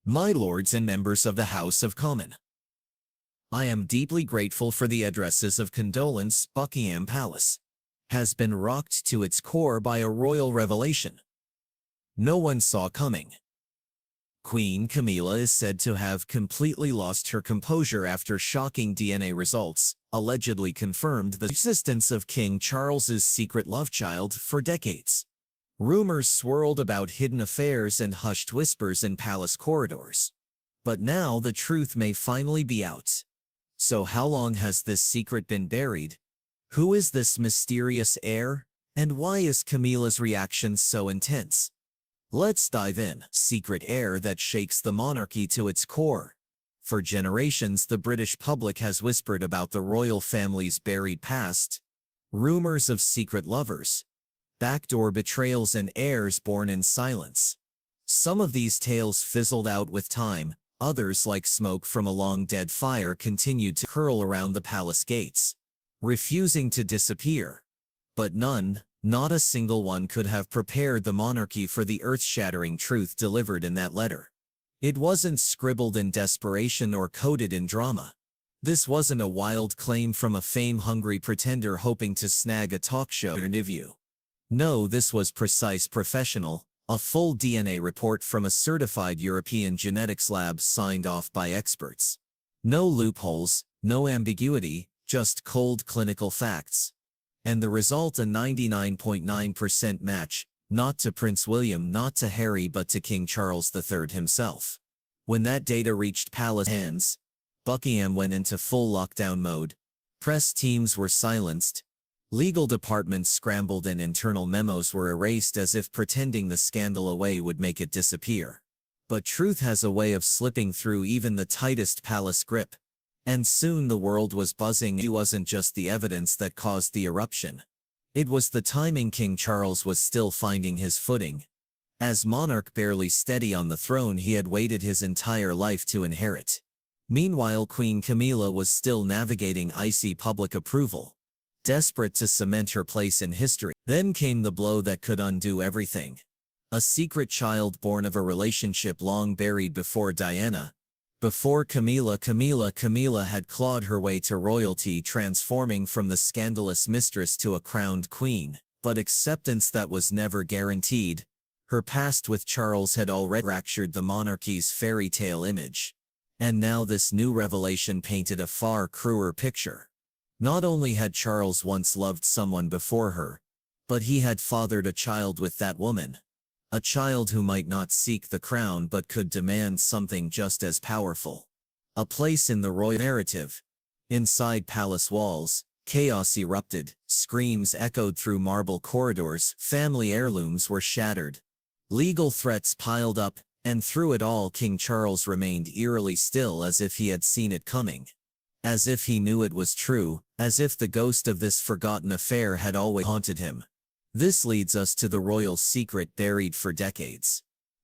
My lords and members of the House of Commons, I am deeply grateful for the addresses of condolence. Buckingham Palace has been rocked to its core by a royal revelation no one saw coming. Queen Camilla is said to have completely lost her composure after shocking DNA results allegedly confirmed the existence of King Charles's secret love child for decades. Rumors swirled about hidden affairs and hushed whispers in palace corridors. But now the truth may finally be out. So how long has this secret been buried? Who is this mysterious heir? And why is Camilla's reaction so intense? Let's dive in. Secret heir that shakes the monarchy to its core. For generations, the British public has whispered about the royal family's buried past. Rumors of secret lovers, backdoor betrayals, and heirs born in silence. Some of these tales fizzled out with time. Others, like smoke from a long-dead fire, continued to curl around the palace gates, refusing to disappear. But none, not a single one, could have prepared the monarchy for the earth-shattering truth delivered in that letter. It wasn't scribbled in desperation or coded in drama. This wasn't a wild claim from a fame-hungry pretender hoping to snag a talk show interview. No, this was precise, professional, a full DNA report from a certified European genetics lab signed off by experts. No loopholes, no ambiguity, just cold clinical facts. And the result, a 99.9% match, not to Prince William, not to Harry, but to King Charles III himself. When that data reached palace hands, Buckingham went into full lockdown mode. Press teams were silenced. Legal departments scrambled and internal memos were erased as if pretending the scandal away would make it disappear. But truth has a way of slipping through even the tightest palace grip. And soon the world was buzzing. It wasn't just the evidence that caused the eruption. It was the timing. King Charles was still finding his footing. As monarch barely steady on the throne he had waited his entire life to inherit. Meanwhile, Queen Camilla was still navigating icy public approval, desperate to cement her place in history. Then came the blow that could undo everything. A secret child born of a relationship long buried before Diana. Before Camilla had clawed her way to royalty, transforming from the scandalous mistress to a crowned queen. But acceptance that was never guaranteed. Her past with Charles had already fractured the monarchy's fairy tale image. And now this new revelation painted a far crueler picture. Not only had Charles once loved someone before her, but he had fathered a child with that woman. A child who might not seek the crown but could demand something just as powerful. A place in the royal narrative. Inside palace walls, chaos erupted, screams echoed through marble corridors, family heirlooms were shattered. Legal threats piled up, and through it all King Charles remained eerily still, as if he had seen it coming. As if he knew it was true, as if the ghost of this forgotten affair had always haunted him. This leads us to the royal secret buried for decades.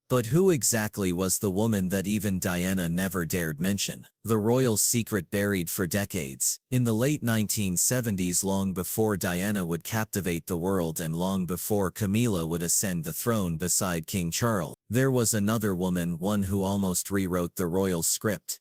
But who exactly was the woman that even Diana never dared mention? The royal secret buried for decades. In the late 1970s, long before Diana would captivate the world and long before Camilla would ascend the throne beside King Charles, there was another woman, one who almost rewrote the royal script.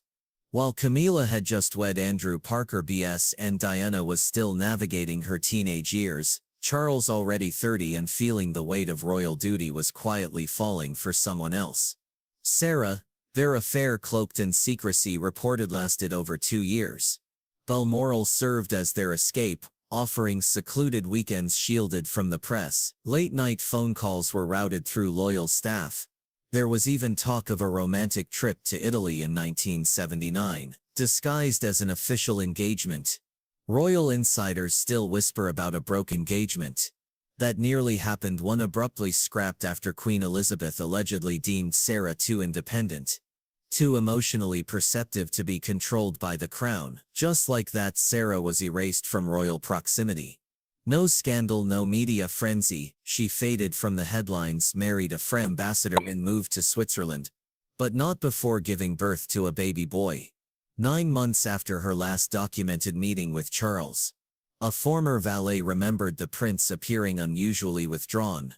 While Camilla had just wed Andrew Parker BS and Diana was still navigating her teenage years, Charles, already 30 and feeling the weight of royal duty, was quietly falling for someone else. Sarah. Their affair, cloaked in secrecy, reported lasted over 2 years. Balmoral served as their escape, offering secluded weekends shielded from the press. Late-night phone calls were routed through loyal staff. There was even talk of a romantic trip to Italy in 1979, disguised as an official engagement. Royal insiders still whisper about a broken engagement that nearly happened. One abruptly scrapped after Queen Elizabeth allegedly deemed Sarah too independent, too emotionally perceptive to be controlled by the crown. Just like that, Sarah was erased from royal proximity. No scandal, no media frenzy. She faded from the headlines, married a French ambassador, and moved to Switzerland. But not before giving birth to a baby boy. 9 months after her last documented meeting with Charles. A former valet remembered the prince appearing unusually withdrawn.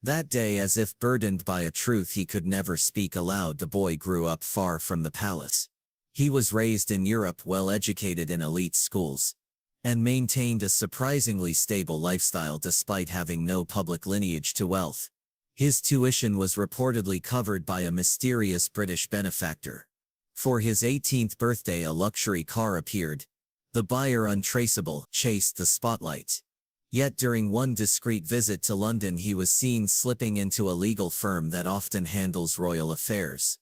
That day, as if burdened by a truth he could never speak aloud, the boy grew up far from the palace. He was raised in Europe, well educated in elite schools, and maintained a surprisingly stable lifestyle despite having no public lineage to wealth. His tuition was reportedly covered by a mysterious British benefactor. For his 18th birthday, a luxury car appeared. The buyer, untraceable, chased the spotlight. Yet during one discreet visit to London, he was seen slipping into a legal firm that often handles royal affairs.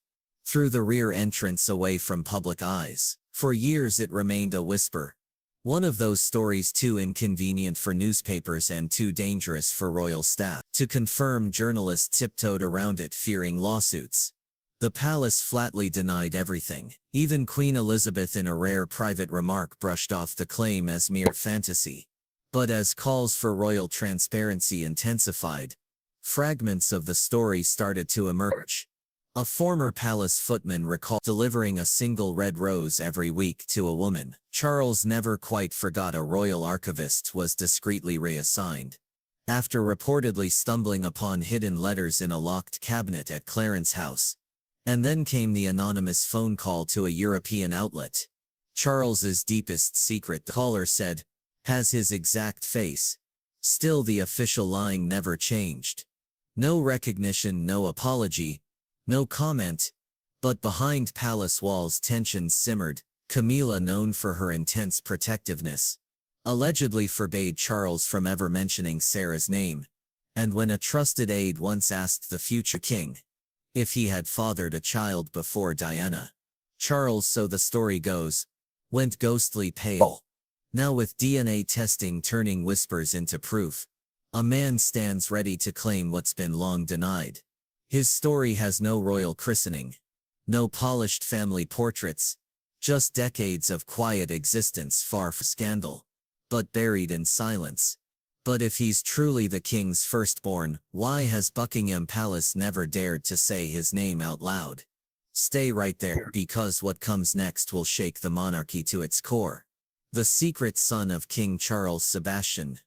Through the rear entrance, away from public eyes. For years it remained a whisper. One of those stories too inconvenient for newspapers and too dangerous for royal staff to confirm. Journalists tiptoed around it, fearing lawsuits. The palace flatly denied everything. Even Queen Elizabeth, in a rare private remark, brushed off the claim as mere fantasy. But as calls for royal transparency intensified, fragments of the story started to emerge. A former palace footman recalled delivering a single red rose every week to a woman Charles never quite forgot. A royal archivist was discreetly reassigned. After reportedly stumbling upon hidden letters in a locked cabinet at Clarence House. And then came the anonymous phone call to a European outlet. Charles's deepest secret, the caller said, has his exact face. Still, the official line never changed. No recognition, no apology, no comment. But behind palace walls tensions simmered. Camilla, known for her intense protectiveness, allegedly forbade Charles from ever mentioning Sarah's name. And when a trusted aide once asked the future king if he had fathered a child before Diana, Charles, so the story goes, went ghostly pale. Now, with DNA testing turning whispers into proof, a man stands ready to claim what's been long denied. His story has no royal christening, no polished family portraits, just decades of quiet existence far from scandal, but buried in silence. But if he's truly the king's firstborn, why has Buckingham Palace never dared to say his name out loud? Stay right there, because what comes next will shake the monarchy to its core. The secret son of King Charles, Sebastian.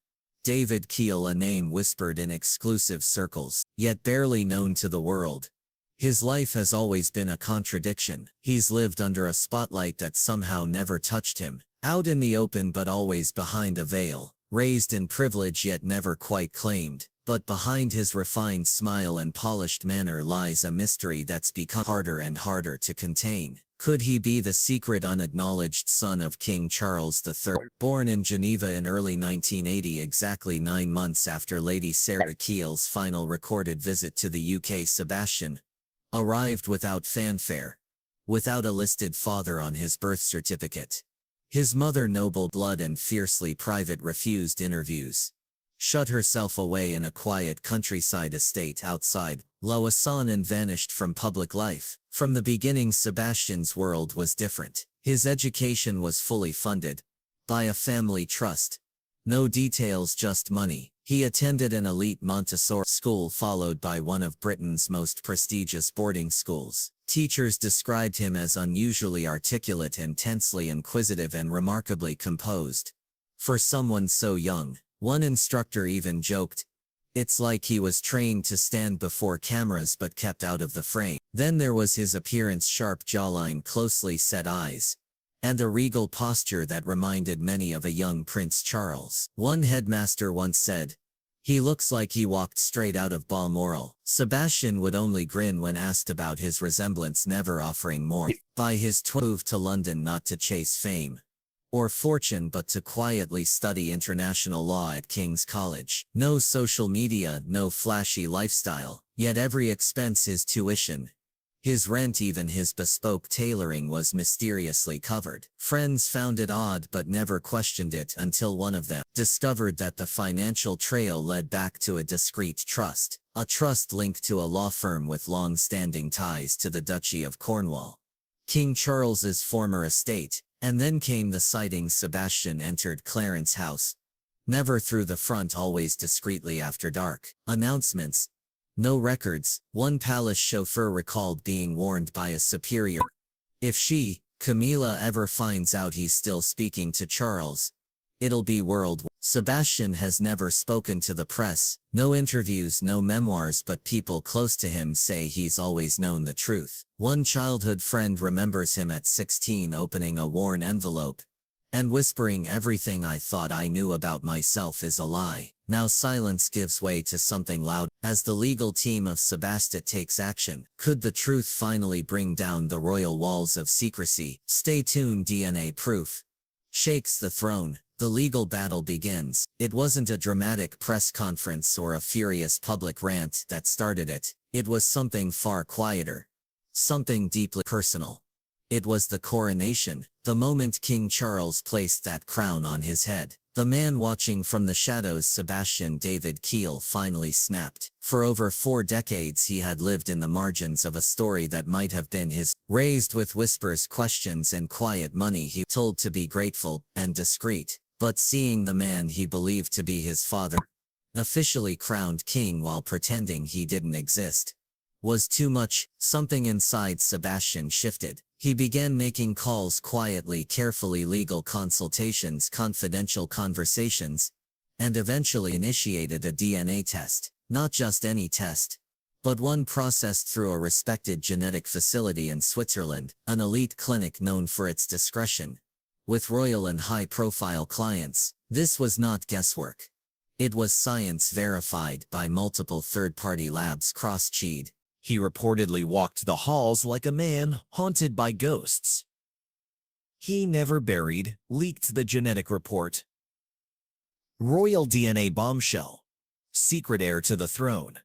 David Keel, a name whispered in exclusive circles, yet barely known to the world. His life has always been a contradiction. He's lived under a spotlight that somehow never touched him, out in the open but always behind a veil, raised in privilege yet never quite claimed. But behind his refined smile and polished manner lies a mystery that's become harder and harder to contain. Could he be the secret unacknowledged son of King Charles III? Born in Geneva in early 1980, exactly 9 months after Lady Sarah Keel's final recorded visit to the UK, Sebastian arrived without fanfare, without a listed father on his birth certificate. His mother, noble blood and fiercely private, refused interviews, shut herself away in a quiet countryside estate outside Lausanne, and vanished from public life. From the beginning, Sebastian's world was different. His education was fully funded by a family trust. No details, just money. He attended an elite Montessori school followed by one of Britain's most prestigious boarding schools. Teachers described him as unusually articulate, intensely inquisitive, and remarkably composed. For someone so young, one instructor even joked, it's like he was trained to stand before cameras but kept out of the frame. Then there was his appearance: sharp jawline, closely set eyes, and a regal posture that reminded many of a young Prince Charles. One headmaster once said, he looks like he walked straight out of Balmoral. Sebastian would only grin when asked about his resemblance, never offering more. By his move to London, not to chase fame or fortune but to quietly study international law at King's College. No social media, no flashy lifestyle, yet every expense, his tuition, his rent, even his bespoke tailoring, was mysteriously covered. Friends found it odd but never questioned it until one of them discovered that the financial trail led back to a discreet trust, a trust linked to a law firm with long-standing ties to the Duchy of Cornwall, King Charles's former estate. And then came the sighting. Sebastian entered Clarence House, never through the front, always discreetly after dark. Announcements, no records. One palace chauffeur recalled being warned by a superior, if she, Camilla, ever finds out he's still speaking to Charles, It'll be worldwide. Sebastian has never spoken to the press, no interviews, no memoirs, but people close to him say he's always known the truth. One childhood friend remembers him at 16 opening a worn envelope and whispering, "Everything I thought I knew about myself is a lie." Now silence gives way to something loud. As the legal team of Sebastian takes action, could the truth finally bring down the royal walls of secrecy? Stay tuned. DNA proof shakes the throne. The legal battle begins. It wasn't a dramatic press conference or a furious public rant that started it. It was something far quieter, something deeply personal. It was the coronation, the moment King Charles placed that crown on his head. The man watching from the shadows, Sebastian David Kiel, finally snapped. For over 4 decades he had lived in the margins of a story that might have been his. Raised with whispers, questions, and quiet money, he told to be grateful and discreet. But seeing the man he believed to be his father officially crowned king while pretending he didn't exist was too much. Something inside Sebastian shifted. He began making calls quietly, carefully, legal consultations, confidential conversations, and eventually initiated a DNA test. Not just any test, but one processed through a respected genetic facility in Switzerland, an elite clinic known for its discretion with royal and high-profile clients. This was not guesswork. It was science verified by multiple third-party labs cross-checked. He reportedly walked the halls like a man haunted by ghosts. He never buried, leaked the genetic report. Royal DNA bombshell. Secret heir to the throne.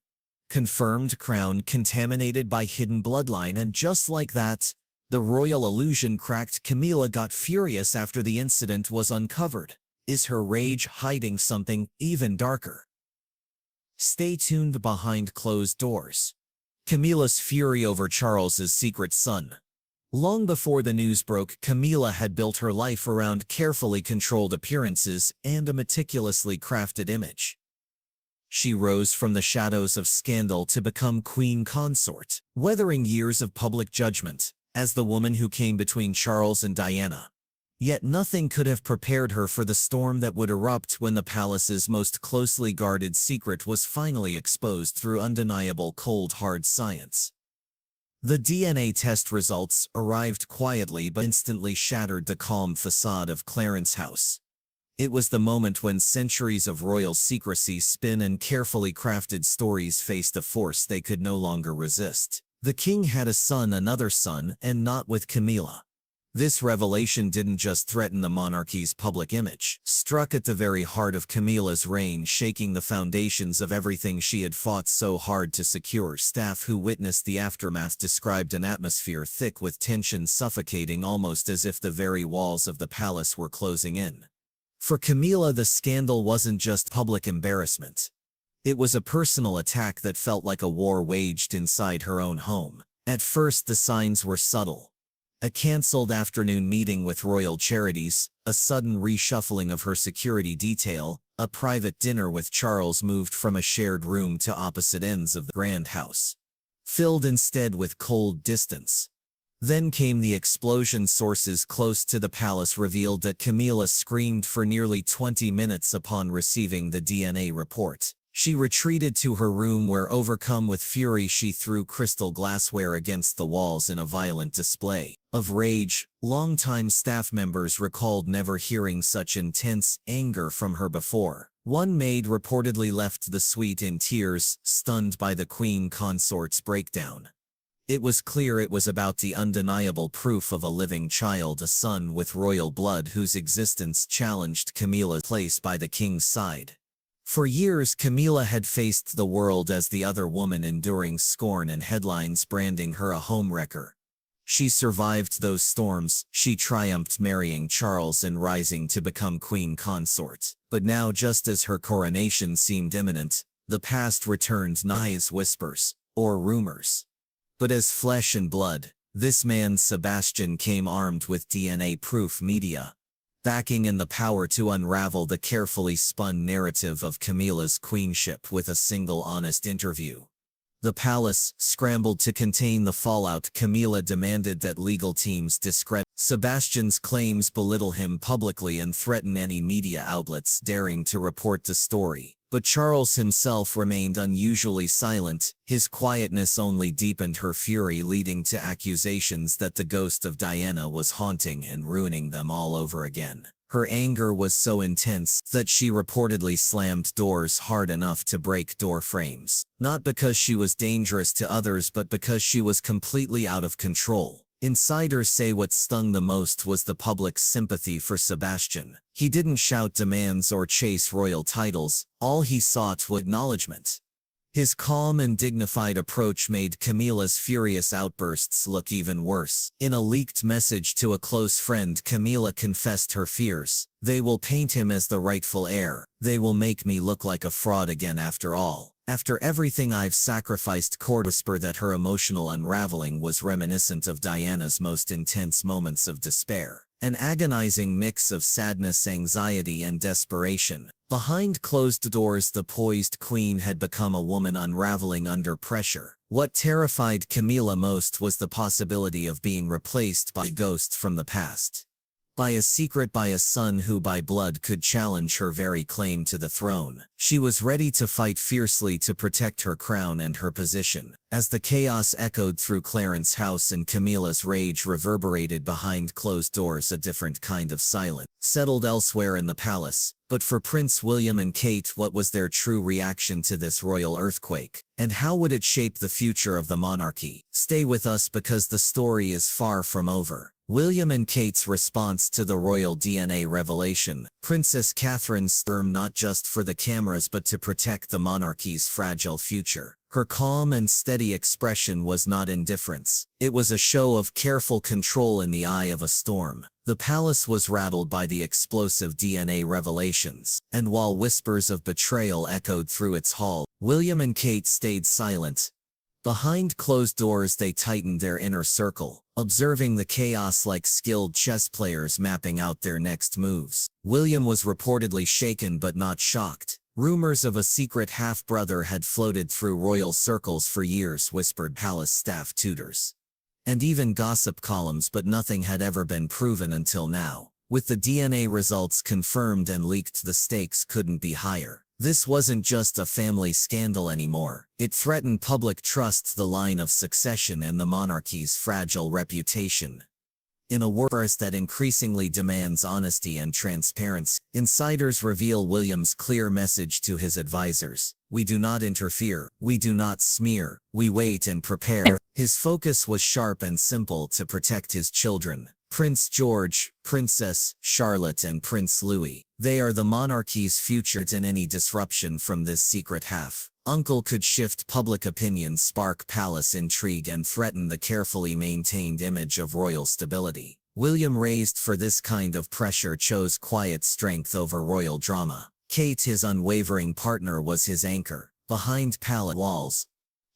Confirmed crown contaminated by hidden bloodline, and just like that, the royal illusion cracked. Camilla got furious after the incident was uncovered. Is her rage hiding something even darker? Stay tuned. Behind closed doors. Camilla's fury over Charles's secret son. Long before the news broke, Camilla had built her life around carefully controlled appearances and a meticulously crafted image. She rose from the shadows of scandal to become queen consort, weathering years of public judgment as the woman who came between Charles and Diana. Yet nothing could have prepared her for the storm that would erupt when the palace's most closely guarded secret was finally exposed through undeniable cold hard science. The DNA test results arrived quietly but instantly shattered the calm facade of Clarence House. It was the moment when centuries of royal secrecy, spin, and carefully crafted stories faced a force they could no longer resist. The king had a son, another son, and not with Camilla. This revelation didn't just threaten the monarchy's public image, struck at the very heart of Camilla's reign, shaking the foundations of everything she had fought so hard to secure. Staff who witnessed the aftermath described an atmosphere thick with tension, suffocating, almost as if the very walls of the palace were closing in. For Camilla, the scandal wasn't just public embarrassment. It was a personal attack that felt like a war waged inside her own home. At first the signs were subtle. A cancelled afternoon meeting with royal charities, a sudden reshuffling of her security detail, a private dinner with Charles moved from a shared room to opposite ends of the grand house, filled instead with cold distance. Then came the explosion. Sources close to the palace revealed that Camilla screamed for nearly 20 minutes upon receiving the DNA report. She retreated to her room where, overcome with fury, she threw crystal glassware against the walls in a violent display of rage. Longtime staff members recalled never hearing such intense anger from her before. One maid reportedly left the suite in tears, stunned by the queen consort's breakdown. It was clear it was about the undeniable proof of a living child, a son with royal blood whose existence challenged Camilla's place by the king's side. For years, Camilla had faced the world as the other woman, enduring scorn and headlines branding her a homewrecker. She survived those storms. She triumphed, marrying Charles and rising to become queen consort. But now, just as her coronation seemed imminent, the past returned, not as whispers or rumors, but as flesh and blood. This man, Sebastian, came armed with DNA proof, media backing, and the power to unravel the carefully spun narrative of Camilla's queenship with a single honest interview. The palace scrambled to contain the fallout. Camilla demanded that legal teams discredit Sebastian's claims belittle him publicly and threaten any media outlets daring to report the story. But Charles himself remained unusually silent. His quietness only deepened her fury, leading to accusations that the ghost of Diana was haunting and ruining them all over again. Her anger was so intense that she reportedly slammed doors hard enough to break door frames. Not because she was dangerous to others, but because she was completely out of control. Insiders say what stung the most was the public's sympathy for Sebastian. He didn't shout demands or chase royal titles. All he sought was acknowledgement. His calm and dignified approach made Camilla's furious outbursts look even worse. In a leaked message to a close friend, Camilla confessed her fears. "They will paint him as the rightful heir. They will make me look like a fraud again after all. After everything I've sacrificed." Court whisper that her emotional unraveling was reminiscent of Diana's most intense moments of despair. An agonizing mix of sadness, anxiety, and desperation. Behind closed doors, the poised queen had become a woman unraveling under pressure. What terrified Camilla most was the possibility of being replaced by a ghost from the past. By a son who by blood could challenge her very claim to the throne. She was ready to fight fiercely to protect her crown and her position. As the chaos echoed through Clarence's house and Camilla's rage reverberated behind closed doors, a different kind of silence settled elsewhere in the palace. But for Prince William and Kate, what was their true reaction to this royal earthquake? And how would it shape the future of the monarchy? Stay with us because the story is far from over. William and Kate's response to the royal DNA revelation. Princess Catherine stormed not just for the cameras but to protect the monarchy's fragile future. Her calm and steady expression was not indifference. It was a show of careful control in the eye of a storm. The palace was rattled by the explosive DNA revelations, and while whispers of betrayal echoed through its hall, William and Kate stayed silent. Behind closed doors, they tightened their inner circle, observing the chaos like skilled chess players mapping out their next moves. William was reportedly shaken but not shocked. Rumors of a secret half-brother had floated through royal circles for years, whispered palace staff tutors. And even gossip columns, but nothing had ever been proven until now. With the DNA results confirmed and leaked, the stakes couldn't be higher. This wasn't just a family scandal anymore. It threatened public trust, the line of succession, and the monarchy's fragile reputation. In a world that increasingly demands honesty and transparency, insiders reveal William's clear message to his advisors. We do not interfere, we do not smear, we wait and prepare. His focus was sharp and simple: to protect his children. Prince George, Princess Charlotte, and Prince Louis. They are the monarchy's future, and any disruption from this secret half-uncle could shift public opinion, spark palace intrigue, and threaten the carefully maintained image of royal stability. William, raised for this kind of pressure, chose quiet strength over royal drama. Kate, his unwavering partner, was his anchor. Behind palace walls,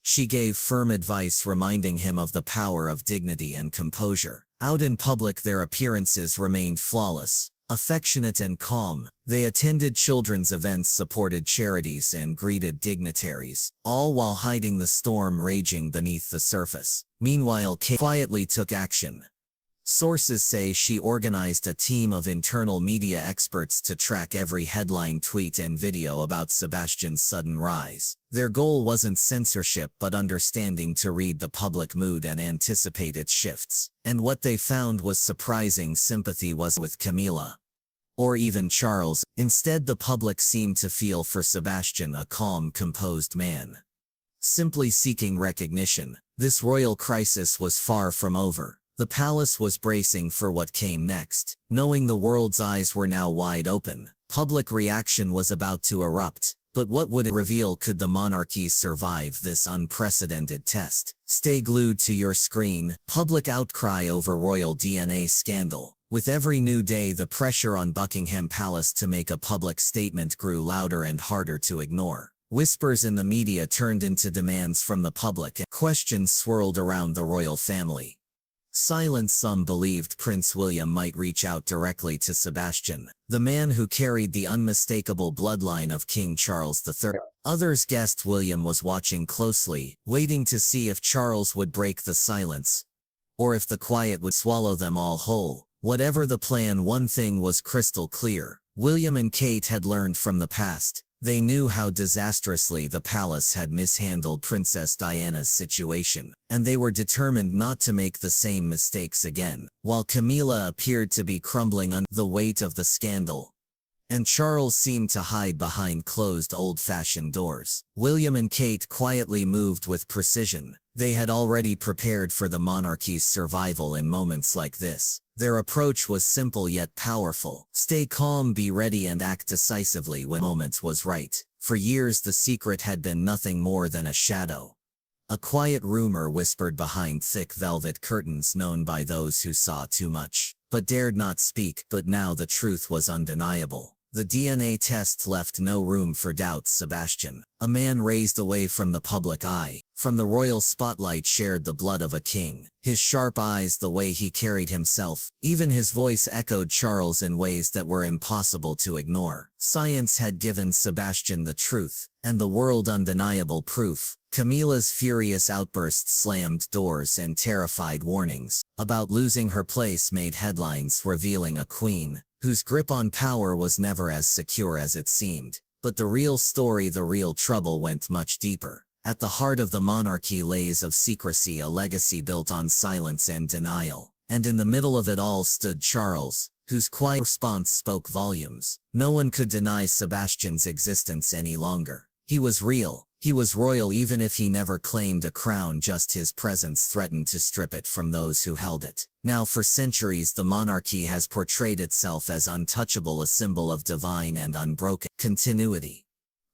she gave firm advice, reminding him of the power of dignity and composure. Out in public, their appearances remained flawless, affectionate and calm. They attended children's events, supported charities, and greeted dignitaries, all while hiding the storm raging beneath the surface. Meanwhile, Kate quietly took action. Sources say she organized a team of internal media experts to track every headline, tweet, and video about Sebastian's sudden rise. Their goal wasn't censorship but understanding, to read the public mood and anticipate its shifts. And what they found was surprising: sympathy was with Camilla, or even Charles. Instead, the public seemed to feel for Sebastian, a calm, composed man, simply seeking recognition. This royal crisis was far from over. The palace was bracing for what came next, knowing the world's eyes were now wide open. Public reaction was about to erupt. But what would it reveal? Could the monarchy survive this unprecedented test? Stay glued to your screen. Public outcry over royal DNA scandal. With every new day, the pressure on Buckingham Palace to make a public statement grew louder and harder to ignore. Whispers in the media turned into demands from the public, and questions swirled around the royal family. Silence. Some believed Prince William might reach out directly to Sebastian, the man who carried the unmistakable bloodline of King Charles III. Others guessed William was watching closely, waiting to see if Charles would break the silence. or if the quiet would swallow them all whole. Whatever the plan, one thing was crystal clear. William and Kate had learned from the past. They knew how disastrously the palace had mishandled Princess Diana's situation, and they were determined not to make the same mistakes again. While Camilla appeared to be crumbling under the weight of the scandal, and Charles seemed to hide behind closed old-fashioned doors, William and Kate quietly moved with precision. They had already prepared for the monarchy's survival in moments like this. Their approach was simple yet powerful. Stay calm, be ready, and act decisively when the moment was right. For years the secret had been nothing more than a shadow. A quiet rumor whispered behind thick velvet curtains, known by those who saw too much, but dared not speak. But now the truth was undeniable. The DNA test left no room for doubts. Sebastian, a man raised away from the public eye, from the royal spotlight, shared the blood of a king. His sharp eyes, the way he carried himself, even his voice echoed Charles in ways that were impossible to ignore. Science had given Sebastian the truth, and the world undeniable proof. Camilla's furious outbursts slammed doors, and terrified warnings about losing her place made headlines, revealing a queen whose grip on power was never as secure as it seemed. But the real story, the real trouble, went much deeper. At the heart of the monarchy lays of secrecy, a legacy built on silence and denial. And in the middle of it all stood Charles, whose quiet response spoke volumes. No one could deny Sebastian's existence any longer. He was real. He was royal, even if he never claimed a crown. Just his presence threatened to strip it from those who held it. Now, for centuries, the monarchy has portrayed itself as untouchable, a symbol of divine and unbroken continuity.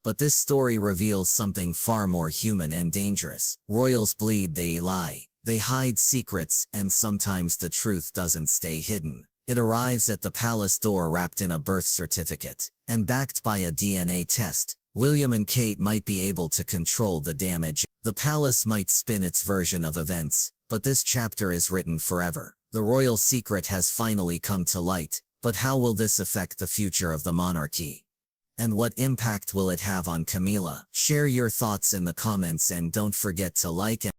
But this story reveals something far more human and dangerous. Royals bleed, they lie, they hide secrets, and sometimes the truth doesn't stay hidden. It arrives at the palace door wrapped in a birth certificate, and backed by a DNA test. William and Kate might be able to control the damage. The palace might spin its version of events, but this chapter is written forever. The royal secret has finally come to light, but how will this affect the future of the monarchy? And what impact will it have on Camilla? Share your thoughts in the comments, and don't forget to like and